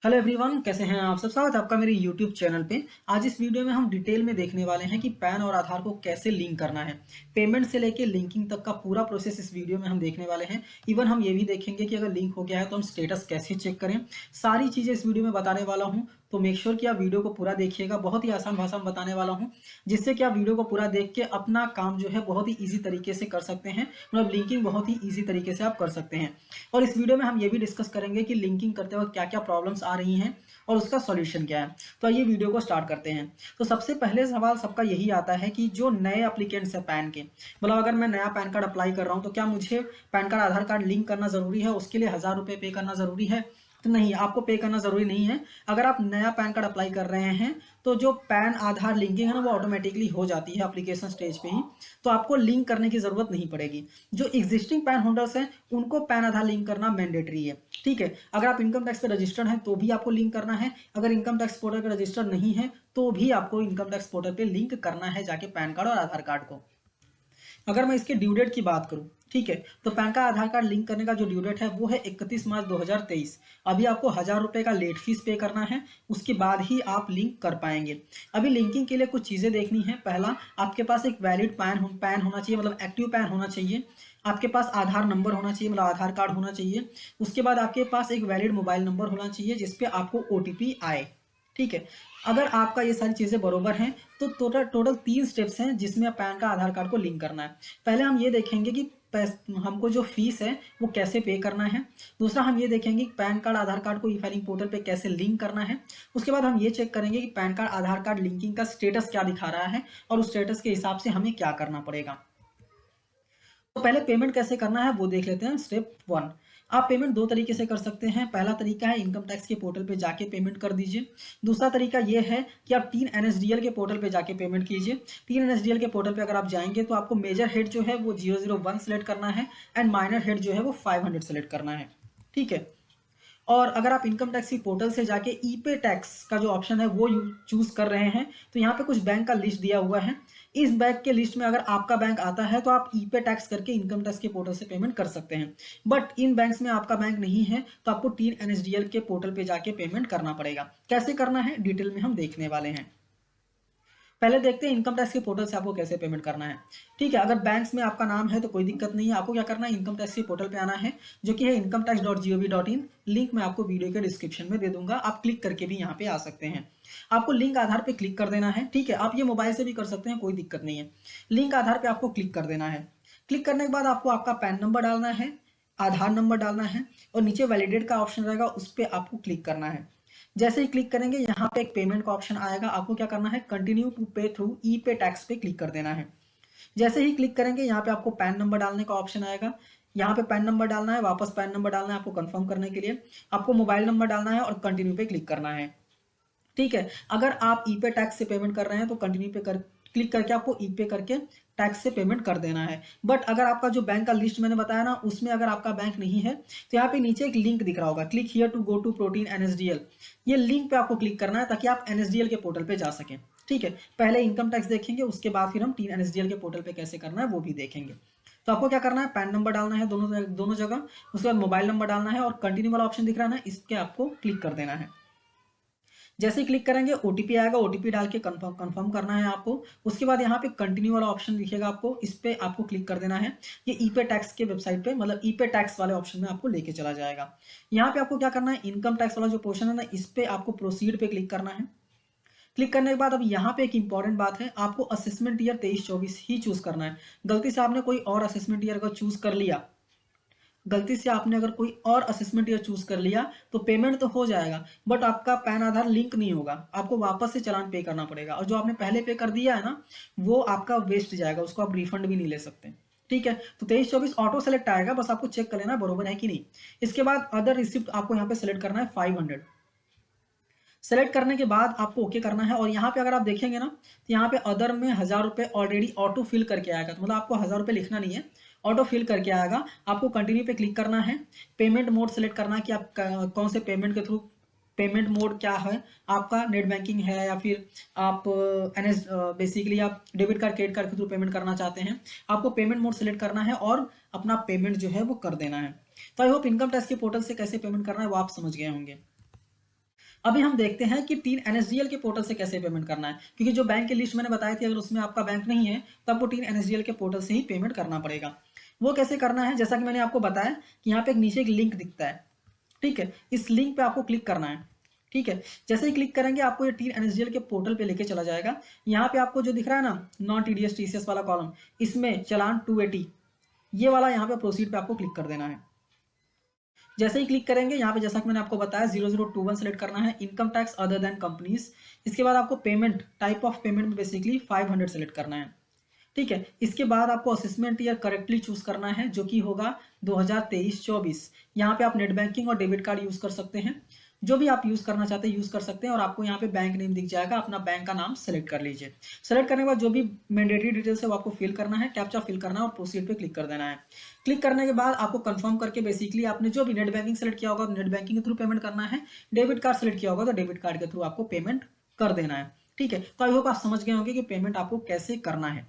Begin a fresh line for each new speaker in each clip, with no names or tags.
Hello everyone, कैसे हैं आप सब। स्वागत है आपका मेरे यूट्यूब चैनल पे। आज इस वीडियो में हम डिटेल में देखने वाले हैं कि पैन और आधार को कैसे लिंक करना है। पेमेंट से लेके लिंकिंग तक का पूरा प्रोसेस इस वीडियो में हम देखने वाले हैं। इवन हम ये भी देखेंगे कि अगर लिंक हो गया है तो हम स्टेटस कैसे चेक करें। सारी चीज़ें इस वीडियो में बताने वाला हूँ, तो मेक श्योर कि आप वीडियो को पूरा देखिएगा। बहुत ही आसान भाषा में बताने वाला हूँ, जिससे कि आप वीडियो को पूरा देख के अपना काम जो है बहुत ही ईजी तरीके से कर सकते हैं। मतलब लिंकिंग बहुत ही ईजी तरीके से आप कर सकते हैं। और इस वीडियो में हम ये भी डिस्कस करेंगे कि लिंकिंग करते वक्त क्या क्या प्रॉब्लम्स आ रही हैं और उसका सॉल्यूशन क्या है। तो आइए वीडियो को स्टार्ट करते हैं। तो सबसे पहले सवाल सबका यही आता है कि जो नए एप्लीकेंट्स हैं पैन के, मतलब अगर मैं नया पैन कार्ड अप्लाई कर रहा हूँ तो क्या मुझे पैन कार्ड आधार कार्ड लिंक करना ज़रूरी है, उसके लिए 1000 रुपये पे करना ज़रूरी है? तो नहीं, आपको पे करना ज़रूरी नहीं है। अगर आप नया पैन कार्ड अप्लाई कर रहे हैं तो जो पैन आधार लिंकिंग है ना, वो ऑटोमेटिकली हो जाती है एप्लीकेशन स्टेज पे ही। तो आपको लिंक करने की ज़रूरत नहीं पड़ेगी। जो एग्जिस्टिंग पैन होल्डर्स हैं उनको पैन आधार लिंक करना मैंडेटरी है। ठीक है, अगर आप इनकम टैक्स पे रजिस्टर्ड हैं तो भी आपको लिंक करना है। अगर इनकम टैक्स पोर्टल पे रजिस्टर्ड नहीं है तो भी आपको इनकम टैक्स पोर्टल पे लिंक करना है जाके पैन कार्ड और आधार कार्ड को। अगर मैं इसके ड्यू डेट की बात करूं, ठीक है, तो पैन कार्ड आधार कार्ड लिंक करने का जो ड्यू डेट है वो है 31 मार्च 2023। अभी आपको 1000 रुपये का लेट फीस पे करना है, उसके बाद ही आप लिंक कर पाएंगे। अभी लिंकिंग के लिए कुछ चीज़ें देखनी है। पहला, आपके पास एक वैलिड पैन होना चाहिए, मतलब एक्टिव पैन होना चाहिए। आपके पास आधार नंबर होना चाहिए, मतलब आधार कार्ड होना चाहिए। उसके बाद आपके पास एक वैलिड मोबाइल नंबर होना चाहिए जिसपे आपको ओटीपी आए। ठीक है, अगर आपका ये सारी चीज़ें बरोबर हैं तो टोटल टोटल 3 स्टेप्स हैं जिसमें पैन का आधार कार्ड को लिंक करना है। पहले हम ये देखेंगे कि हमको जो फीस है वो कैसे पे करना है। दूसरा, हम ये देखेंगे कि पैन कार्ड आधार कार्ड को ई फाइलिंग पोर्टल पे कैसे लिंक करना है। उसके बाद हम ये चेक करेंगे कि पैन कार्ड आधार कार्ड लिंकिंग का स्टेटस क्या दिखा रहा है और उस स्टेटस के हिसाब से हमें क्या करना पड़ेगा। तो पहले पेमेंट कैसे करना है वो देख लेते हैं। स्टेप 1, आप पेमेंट दो तरीके से कर सकते हैं। पहला तरीका है इनकम टैक्स के पोर्टल पे जाके पेमेंट कर दीजिए। दूसरा तरीका ये है कि आप 3 NSDL के पोर्टल पे जाके पेमेंट कीजिए। 3 NSDL के पोर्टल पे अगर आप जाएंगे तो आपको मेजर हेड जो है वो 001 सेलेक्ट करना है एंड माइनर हेड जो है वो 500 सेलेक्ट करना है। ठीक है, और अगर आप इनकम टैक्स की पोर्टल से जाके ई पे टैक्स का जो ऑप्शन है वो चूज कर रहे हैं तो यहाँ पे कुछ बैंक का लिस्ट दिया हुआ है। इस बैंक के लिस्ट में अगर आपका बैंक आता है तो आप ई पे टैक्स करके इनकम टैक्स के पोर्टल से पेमेंट कर सकते हैं। बट इन बैंक्स में आपका बैंक नहीं है तो आपको 3 NSDL के पोर्टल पे जाके पेमेंट करना पड़ेगा। कैसे करना है डिटेल में हम देखने वाले हैं। पहले देखते हैं इनकम टैक्स के पोर्टल से आपको कैसे पेमेंट करना है। ठीक है, अगर बैंक्स में आपका नाम है तो कोई दिक्कत नहीं है। आपको क्या करना है, इनकम टैक्स के पोर्टल पे आना है जो कि है incometax.gov.in। लिंक मैं आपको वीडियो के डिस्क्रिप्शन में दे दूंगा, आप क्लिक करके भी यहाँ पे आ सकते हैं। आपको लिंक आधार पे क्लिक कर देना है। ठीक है, आप ये मोबाइल से भी कर सकते हैं, कोई दिक्कत नहीं है। लिंक आधार पे आपको क्लिक कर देना है। क्लिक करने के बाद आपको आपका पैन नंबर डालना है, आधार नंबर डालना है और नीचे वैलिडेट का ऑप्शन रहेगा, उस पर आपको क्लिक करना है। जैसे ही क्लिक करेंगे यहाँ पे एक पेमेंट का ऑप्शन आएगा, आपको क्या करना है, कंटिन्यू टू पे थ्रू ई पे टैक्स पे क्लिक कर देना है। जैसे ही क्लिक करेंगे यहाँ पे आपको पैन नंबर डालने का ऑप्शन आएगा। यहाँ पे पैन नंबर डालना है, वापस पैन नंबर डालना है आपको कंफर्म करने के लिए। आपको मोबाइल नंबर डालना है और कंटिन्यू पे क्लिक करना है। ठीक है, अगर आप ई पे टैक्स से पेमेंट कर रहे हैं तो कंटिन्यू पे कर क्लिक करके आपको ई पे करके टैक्स से पेमेंट कर देना है। बट अगर आपका जो बैंक का लिस्ट मैंने बताया ना, उसमें अगर आपका बैंक नहीं है तो यहाँ पे नीचे एक लिंक दिख रहा होगा, click here to go to protein NSDL। ये लिंक पे आपको क्लिक करना है ताकि आप NSDL के पोर्टल पे जा सकें। ठीक है, पहले इनकम टैक्स देखेंगे, उसके बाद फिर हम 3 NSDL के पोर्टल पे कैसे करना है वो भी देखेंगे। तो आपको क्या करना है, पैन नंबर डालना है दोनों दोनों जगह। उसके बाद मोबाइल नंबर डालना है और कंटिन्यू वाला ऑप्शन दिख रहा है ना, इस पे आपको क्लिक कर देना है। जैसे ही क्लिक करेंगे ओटीपी आएगा, ओटीपी डाल के कंफर्म कंफर्म करना है आपको। उसके बाद यहाँ पे कंटिन्यू वाला ऑप्शन दिखेगा आपको, इस पे आपको क्लिक कर देना है। ये ई पे टैक्स के वेबसाइट पे, मतलब ई पे टैक्स वाले ऑप्शन में आपको लेके चला जाएगा। यहाँ पे आपको क्या करना है, इनकम टैक्स वाला जो पोर्शन है ना, इस पे आपको प्रोसीड पे क्लिक करना है। क्लिक करने के बाद अब यहाँ पे एक इंपॉर्टेंट बात है, आपको असेसमेंट ईयर 23-24 ही चूज करना है। गलती से आपने कोई और असेसमेंट ईयर का चूज कर लिया, गलती से आपने अगर कोई और असेसमेंट ईयर चूज कर लिया तो पेमेंट तो हो जाएगा बट आपका पैन आधार लिंक नहीं होगा, आपको वापस से चालान पे करना पड़ेगा और जो आपने पहले पे कर दिया है ना वो आपका वेस्ट जाएगा, उसको आप रिफंड भी नहीं ले सकते। ठीक है, तो 23-24 ऑटो सेलेक्ट आएगा, बस आपको चेक कर लेना बरोबर है कि नहीं। इसके बाद अदर रिसिप्ट आपको यहाँ पे सेलेक्ट करना है 500। सेलेक्ट करने के बाद आपको ओके करना है और यहाँ पे अगर आप देखेंगे ना तो यहाँ पे अदर में 1000 रुपये ऑलरेडी ऑटो फिल करके आएगा, तो मतलब आपको 1000 रुपये लिखना नहीं है, ऑटो फिल करके आएगा। आपको कंटिन्यू पे क्लिक करना है। पेमेंट मोड सेलेक्ट करना है कि आप कौन से पेमेंट के थ्रू, पेमेंट मोड क्या है आपका, नेट बैंकिंग है या फिर आप एनएस बेसिकली आप डेबिट कार्ड क्रेडिट कार्ड के थ्रू पेमेंट करना चाहते हैं। आपको पेमेंट मोड सेलेक्ट करना है और अपना पेमेंट जो है वो कर देना है। तो आई होप इनकम टैक्स के पोर्टल से कैसे पेमेंट करना है वो आप समझ गए होंगे। अभी हम देखते हैं कि टीन एनएसडीएल के पोर्टल से कैसे पेमेंट करना है, क्योंकि जो बैंक की लिस्ट मैंने बताई थी अगर उसमें आपका बैंक नहीं है तो आपको टीन एनएसडीएल के पोर्टल से ही पेमेंट करना पड़ेगा। वो कैसे करना है, जैसा कि मैंने आपको बताया कि यहाँ पे एक नीचे एक लिंक दिखता है, ठीक है, इस लिंक पे आपको क्लिक करना है। ठीक है, जैसे ही क्लिक करेंगे आपको ये टीन एनएसडीएल के पोर्टल पे लेके चला जाएगा। यहाँ पे आपको जो दिख रहा है ना नॉन टीडीएस टीसीएस वाला कॉलम, इसमें चालान 280 ये वाला यहाँ पे प्रोसीड पे आपको क्लिक कर देना है। जैसे ही क्लिक करेंगे यहाँ पे जैसा कि मैंने आपको बताया 0021 सेलेक्ट करना है, income tax other than companies. इसके बाद आपको पेमेंट टाइप ऑफ पेमेंट में बेसिकली 500 सेलेक्ट करना है। ठीक है, इसके बाद आपको असेसमेंट ईयर करेक्टली चूज करना है जो कि होगा 2023-24। यहाँ पे आप नेट बैंकिंग और डेबिट कार्ड यूज कर सकते हैं, जो भी आप यूज करना चाहते हैं यूज कर सकते हैं। और आपको यहाँ पे बैंक नेम दिख जाएगा, अपना बैंक का नाम सेलेक्ट कर लीजिए। सेलेक्ट करने के बाद जो भी मैंडेटरी डिटेल्स है वो आपको फिल करना है, कैप्चा फिल करना है और प्रोसीड पे क्लिक कर देना है। क्लिक करने के बाद आपको कंफर्म करके बेसिकली आपने जो भी नेट बैंकिंग सेलेक्ट किया होगा तो नेट बैंकिंग के थ्रू पेमेंट करना है, डेबिट कार्ड सेलेक्ट किया होगा तो डेबिट कार्ड के थ्रू आपको पेमेंट कर देना है। ठीक है, तो आई होप आप समझ गए होंगे कि पेमेंट आपको कैसे करना है।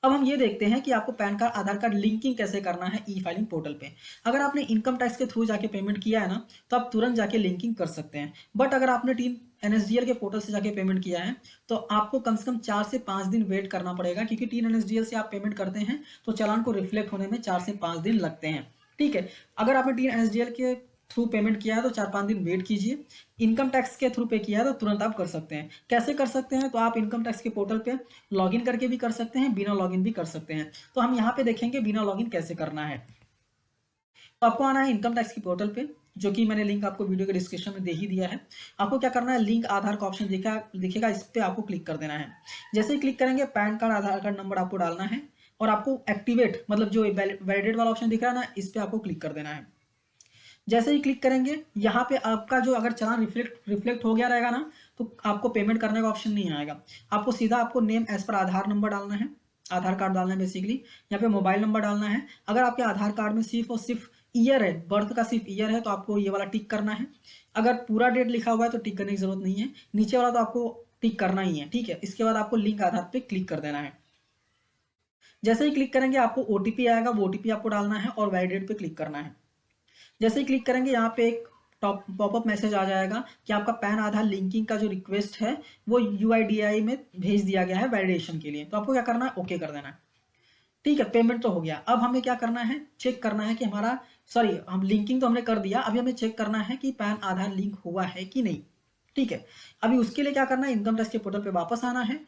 अब हम ये देखते हैं कि आपको पैन कार्ड आधार कार्ड लिंकिंग कैसे करना है ई फाइलिंग पोर्टल पे। अगर आपने इनकम टैक्स के थ्रू जाके पेमेंट किया है ना तो आप तुरंत जाके लिंकिंग कर सकते हैं। बट अगर आपने टीम एनएसडीएल के पोर्टल से जाके पेमेंट किया है तो आपको कम से कम 4 से 5 दिन वेट करना पड़ेगा, क्योंकि टीन एनएसडीएल से आप पेमेंट करते हैं तो चालान को रिफ्लेक्ट होने में 4 से 5 दिन लगते हैं। ठीक है, अगर आपने टीन एनएसडीएल के थ्रू पेमेंट किया है तो 4-5 दिन वेट कीजिए। इनकम टैक्स के थ्रू पे किया है तो तुरंत आप कर सकते हैं। कैसे कर सकते हैं, तो आप इनकम टैक्स के पोर्टल पे लॉगिन करके भी कर सकते हैं, बिना लॉगिन भी कर सकते हैं। तो हम यहाँ पे देखेंगे बिना लॉगिन कैसे करना है। तो आपको आना है इनकम टैक्स की पोर्टल पे, जो कि मैंने लिंक आपको वीडियो के डिस्क्रिप्शन में दे ही दिया है। आपको क्या करना है, लिंक आधार का ऑप्शन दिखेगा, इस पर आपको क्लिक कर देना है। जैसे ही क्लिक करेंगे पैन कार्ड आधार कार्ड नंबर आपको डालना है और आपको एक्टिवेट मतलब जो वैलिडेट वाला ऑप्शन दिख रहा है ना इस पर आपको क्लिक कर देना है। जैसे ही क्लिक करेंगे यहाँ पे आपका जो अगर चालान रिफ्लेक्ट हो गया रहेगा ना तो आपको पेमेंट करने का ऑप्शन नहीं आएगा। आपको सीधा आपको नेम एज पर आधार नंबर डालना है, आधार कार्ड डालना है बेसिकली। यहाँ पे मोबाइल नंबर डालना है। अगर आपके आधार कार्ड में सिर्फ और सिर्फ ईयर है, बर्थ का सिर्फ ईयर है तो आपको ये वाला टिक करना है। अगर पूरा डेट लिखा हुआ है तो टिक करने की जरूरत नहीं है, नीचे वाला तो आपको टिक करना ही है। ठीक है, इसके बाद आपको लिंक आधार पे क्लिक कर देना है। जैसे ही क्लिक करेंगे आपको ओटीपी आएगा, वो ओटीपी आपको डालना है और वैलिडेट पे क्लिक करना है। जैसे ही क्लिक करेंगे यहाँ पे एक पॉपअप मैसेज आ जाएगा कि आपका पैन आधार लिंकिंग का जो रिक्वेस्ट है वो यूआईडीआई में भेज दिया गया है वैलिडेशन के लिए। तो आपको क्या करना है, ओके कर देना है। ठीक है, पेमेंट तो हो गया। अब हमें क्या करना है, चेक करना है कि हमारा हम लिंकिंग तो हमने कर दिया, अभी हमें चेक करना है कि पैन आधार लिंक हुआ है कि नहीं। ठीक है, अभी उसके लिए क्या करना है, इनकम टैक्स के पोर्टल पे वापस आना है।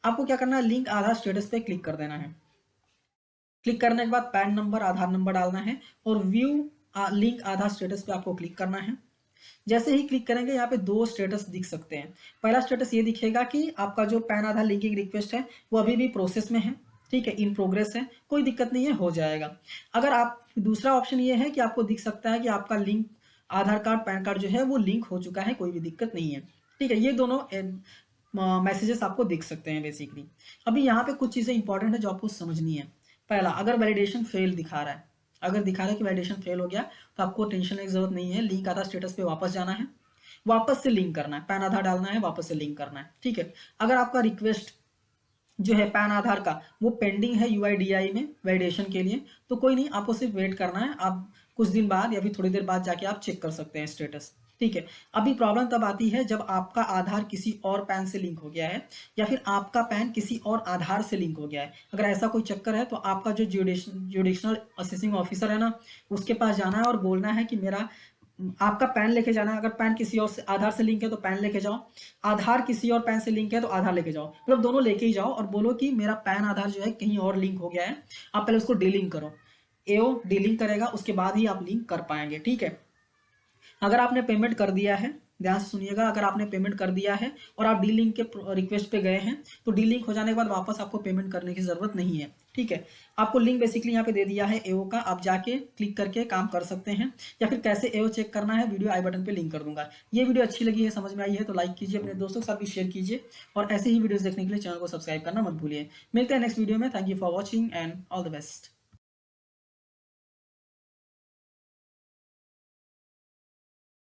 आपको क्या करना है, लिंक आधार स्टेटस पे क्लिक कर देना है। क्लिक करने के बाद पैन नंबर आधार नंबर डालना है और व्यू लिंक आधार स्टेटस पे आपको क्लिक करना है। जैसे ही क्लिक करेंगे यहाँ पे दो स्टेटस दिख सकते हैं। पहला स्टेटस ये दिखेगा कि आपका जो पैन आधार लिंकिंग रिक्वेस्ट है वो अभी भी प्रोसेस में है। ठीक है, इन प्रोग्रेस है, कोई दिक्कत नहीं है, हो जाएगा। अगर आप दूसरा ऑप्शन ये है कि आपको दिख सकता है कि आपका लिंक आधार कार्ड पैन कार्ड जो है वो लिंक हो चुका है, कोई भी दिक्कत नहीं है। ठीक है, ये दोनों मैसेजेस आपको दिख सकते हैं बेसिकली। अभी यहाँ पे कुछ चीज़ें इंपॉर्टेंट है जो आपको समझनी है। पहला, अगर वैलिडेशन फेल दिखा रहा है, अगर दिखा रहा है कि वैलिडेशन फेल हो गया तो आपको टेंशन लेने की जरूरत नहीं है। लिंक आधार स्टेटस पे वापस जाना है, वापस से लिंक करना है, पैन आधार डालना है, वापस से लिंक करना है। ठीक है, अगर आपका रिक्वेस्ट जो है पैन आधार का वो पेंडिंग है यूआईडीआई में वैलिडेशन के लिए तो कोई नहीं, आपको सिर्फ वेट करना है। आप कुछ दिन बाद या फिर थोड़ी देर बाद जाके आप चेक कर सकते हैं स्टेटस। ठीक है, अभी प्रॉब्लम तब आती है जब आपका आधार किसी और पैन से लिंक हो गया है या फिर आपका पैन किसी और आधार से लिंक हो गया है। अगर ऐसा कोई चक्कर है तो आपका जो जुडिशनल असेसिंग ऑफिसर है ना उसके पास जाना है और बोलना है कि मेरा आपका पैन लेके जाना है। अगर पैन किसी और से आधार से लिंक है तो पैन लेके जाओ, आधार किसी और पैन से लिंक है तो आधार लेके जाओ, मतलब दोनों लेके ही जाओ और बोलो कि मेरा पैन आधार जो है कहीं और लिंक हो गया है, आप पहले उसको डीलिंक करो। एओ डीलिंक करेगा, उसके बाद ही आप लिंक कर पाएंगे। ठीक है, अगर आपने पेमेंट कर दिया है, ध्यान से सुनिएगा, अगर आपने पेमेंट कर दिया है और आप डी लिंक के रिक्वेस्ट पे गए हैं तो डी लिंक हो जाने के बाद वापस आपको पेमेंट करने की जरूरत नहीं है। ठीक है, आपको लिंक बेसिकली यहाँ पे दे दिया है एओ का, आप जाके क्लिक करके काम कर सकते हैं। या फिर कैसे एओ चेक करना है वीडियो आई बटन पे लिंक कर दूंगा। ये वीडियो अच्छी लगी है, समझ में आई है तो लाइक कीजिए, अपने दोस्तों के साथ भी शेयर कीजिए और ऐसे ही वीडियोस देखने के लिए चैनल को सब्सक्राइब करना मत भूलिए। मिलते हैं नेक्स्ट वीडियो में। Thank you for watching and all the best.